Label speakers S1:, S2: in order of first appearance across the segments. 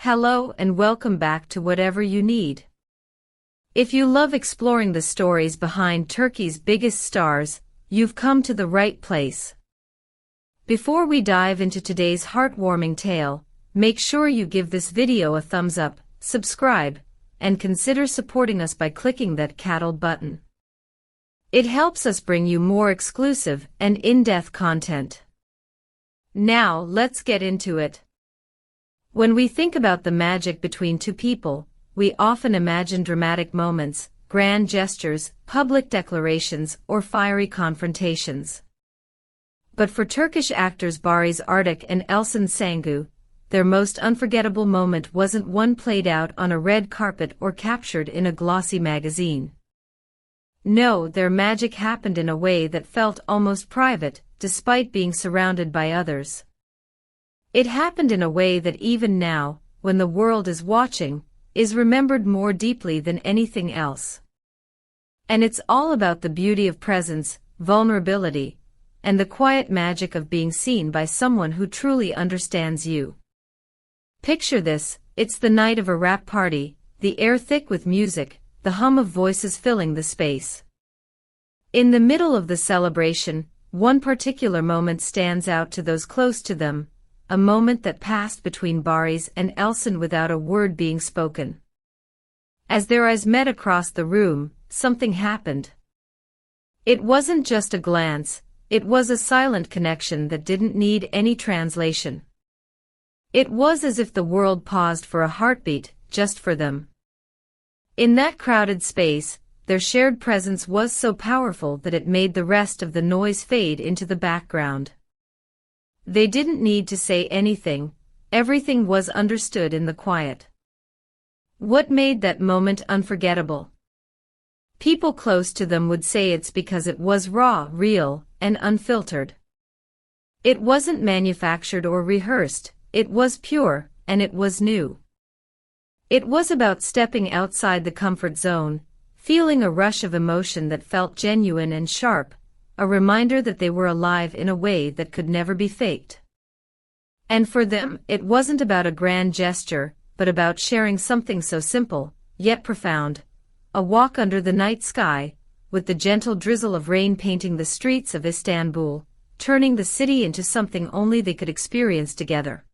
S1: Hello and welcome back to Whatever You Need. If you love exploring the stories behind Turkey's biggest stars, you've come to the right place. Before we dive into today's heartwarming tale, make sure you give this video a thumbs up, subscribe, and consider supporting us by clicking that cattle button. It helps us bring you more exclusive and in-depth content. Now, let's get into it. When we think about the magic between two people, we often imagine dramatic moments, grand gestures, public declarations, or fiery confrontations. But for Turkish actors Barış Arduç and Elçin Sangu, their most unforgettable moment wasn't one played out on a red carpet or captured in a glossy magazine. No, their magic happened in a way that felt almost private, despite being surrounded by others. It happened in a way that even now, when the world is watching, is remembered more deeply than anything else. And it's all about the beauty of presence, vulnerability, and the quiet magic of being seen by someone who truly understands you. Picture this, it's the night of a rap party, the air thick with music, the hum of voices filling the space. In the middle of the celebration, one particular moment stands out to those close to them, a moment that passed between Barış and Elçin without a word being spoken. As their eyes met across the room, something happened. It wasn't just a glance, it was a silent connection that didn't need any translation. It was as if the world paused for a heartbeat, just for them. In that crowded space, their shared presence was so powerful that it made the rest of the noise fade into the background. They didn't need to say anything, everything was understood in the quiet. What made that moment unforgettable? People close to them would say it's because it was raw, real, and unfiltered. It wasn't manufactured or rehearsed, it was pure, and it was new. It was about stepping outside the comfort zone, feeling a rush of emotion that felt genuine and sharp, a reminder that they were alive in a way that could never be faked. And for them, it wasn't about a grand gesture, but about sharing something so simple, yet profound, a walk under the night sky, with the gentle drizzle of rain painting the streets of Istanbul, turning the city into something only they could experience together.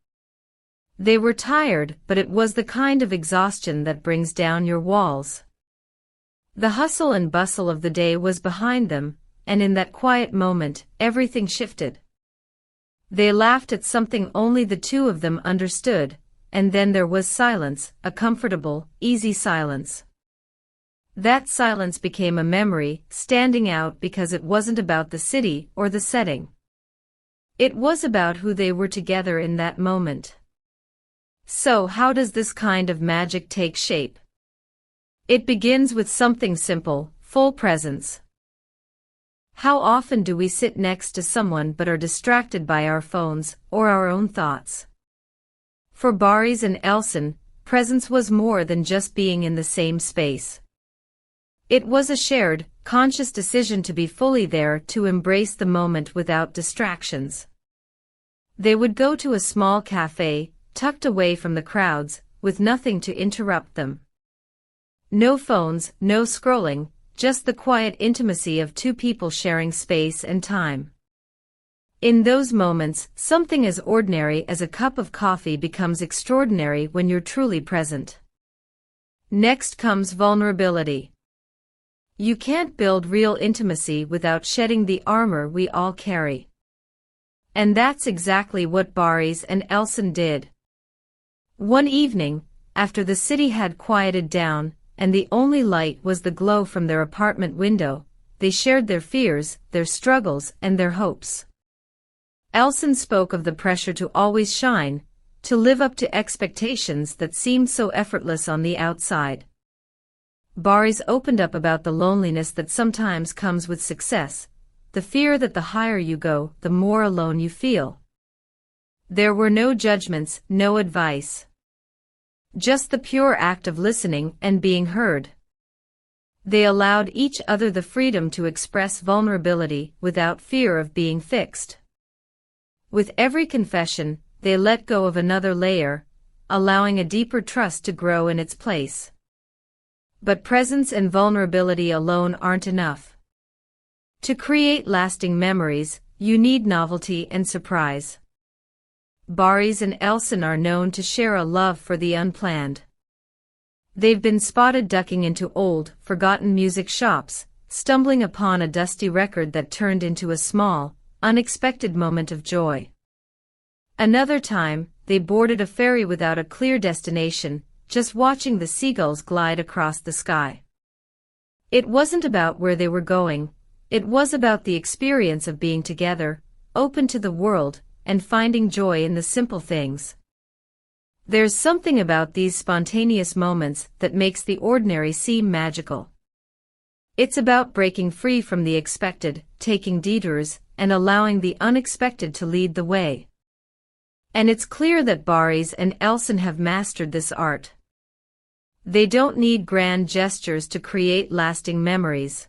S1: They were tired, but it was the kind of exhaustion that brings down your walls. The hustle and bustle of the day was behind them, and in that quiet moment, everything shifted. They laughed at something only the two of them understood, and then there was silence, a comfortable, easy silence. That silence became a memory, standing out because it wasn't about the city or the setting. It was about who they were together in that moment. So how does this kind of magic take shape? It begins with something simple, full presence. How often do we sit next to someone but are distracted by our phones or our own thoughts? For Barış and Elçin, presence was more than just being in the same space. It was a shared, conscious decision to be fully there, to embrace the moment without distractions. They would go to a small cafe, tucked away from the crowds, with nothing to interrupt them. No phones, no scrolling, just the quiet intimacy of two people sharing space and time. In those moments, something as ordinary as a cup of coffee becomes extraordinary when you're truly present. Next comes vulnerability. You can't build real intimacy without shedding the armor we all carry. And that's exactly what Barış and Elçin did. One evening, after the city had quieted down, and the only light was the glow from their apartment window, they shared their fears, their struggles, and their hopes. Elçin spoke of the pressure to always shine, to live up to expectations that seemed so effortless on the outside. Barış opened up about the loneliness that sometimes comes with success, the fear that the higher you go, the more alone you feel. There were no judgments, no advice. Just the pure act of listening and being heard. They allowed each other the freedom to express vulnerability without fear of being fixed. With every confession, they let go of another layer, allowing a deeper trust to grow in its place. But presence and vulnerability alone aren't enough. To create lasting memories, you need novelty and surprise. Barış and Elçin are known to share a love for the unplanned. They've been spotted ducking into old, forgotten music shops, stumbling upon a dusty record that turned into a small, unexpected moment of joy. Another time, they boarded a ferry without a clear destination, just watching the seagulls glide across the sky. It wasn't about where they were going, it was about the experience of being together, open to the world, and finding joy in the simple things. There's something about these spontaneous moments that makes the ordinary seem magical. It's about breaking free from the expected, taking detours, and allowing the unexpected to lead the way. And it's clear that Barış and Elçin have mastered this art. They don't need grand gestures to create lasting memories.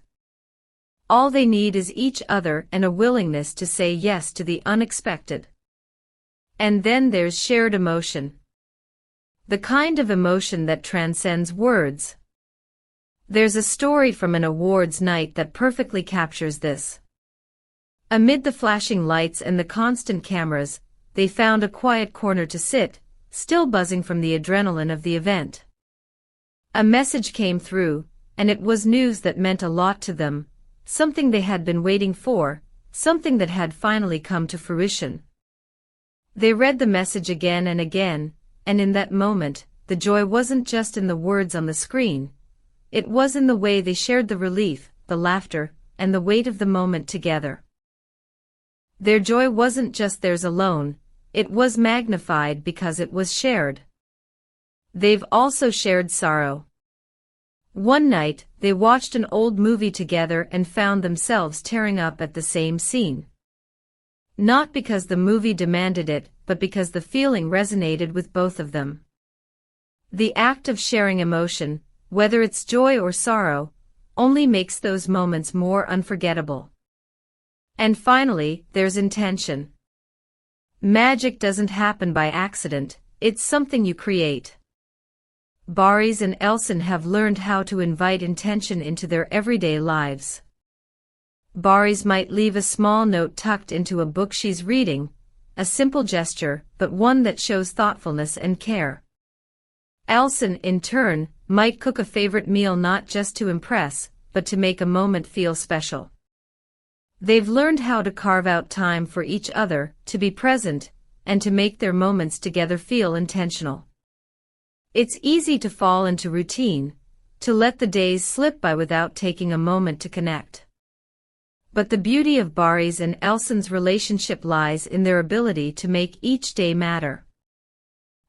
S1: All they need is each other and a willingness to say yes to the unexpected. And then there's shared emotion. The kind of emotion that transcends words. There's a story from an awards night that perfectly captures this. Amid the flashing lights and the constant cameras, they found a quiet corner to sit, still buzzing from the adrenaline of the event. A message came through, and it was news that meant a lot to them, something they had been waiting for, something that had finally come to fruition. They read the message again and again, and in that moment, the joy wasn't just in the words on the screen. It was in the way they shared the relief, the laughter, and the weight of the moment together. Their joy wasn't just theirs alone, it was magnified because it was shared. They've also shared sorrow. One night, they watched an old movie together and found themselves tearing up at the same scene. Not because the movie demanded it, but because the feeling resonated with both of them. The act of sharing emotion, whether it's joy or sorrow, only makes those moments more unforgettable. And finally, there's intention. Magic doesn't happen by accident, it's something you create. Barış and Elçin have learned how to invite intention into their everyday lives. Barış might leave a small note tucked into a book she's reading, a simple gesture, but one that shows thoughtfulness and care. Elçin, in turn, might cook a favorite meal not just to impress, but to make a moment feel special. They've learned how to carve out time for each other, to be present, and to make their moments together feel intentional. It's easy to fall into routine, to let the days slip by without taking a moment to connect. But the beauty of Barış and Elçin's relationship lies in their ability to make each day matter.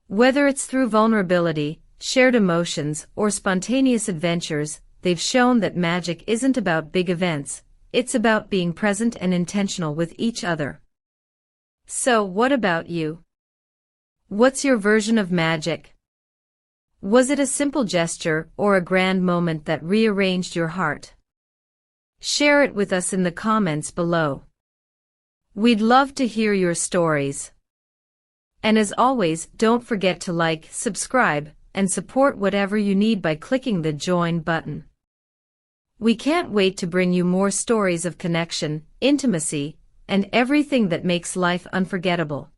S1: Whether it's through vulnerability, shared emotions, or spontaneous adventures, they've shown that magic isn't about big events, it's about being present and intentional with each other. So, what about you? What's your version of magic? Was it a simple gesture or a grand moment that rearranged your heart? Share it with us in the comments below. We'd love to hear your stories. And as always, don't forget to like, subscribe, and support whatever you need by clicking the join button. We can't wait to bring you more stories of connection, intimacy, and everything that makes life unforgettable.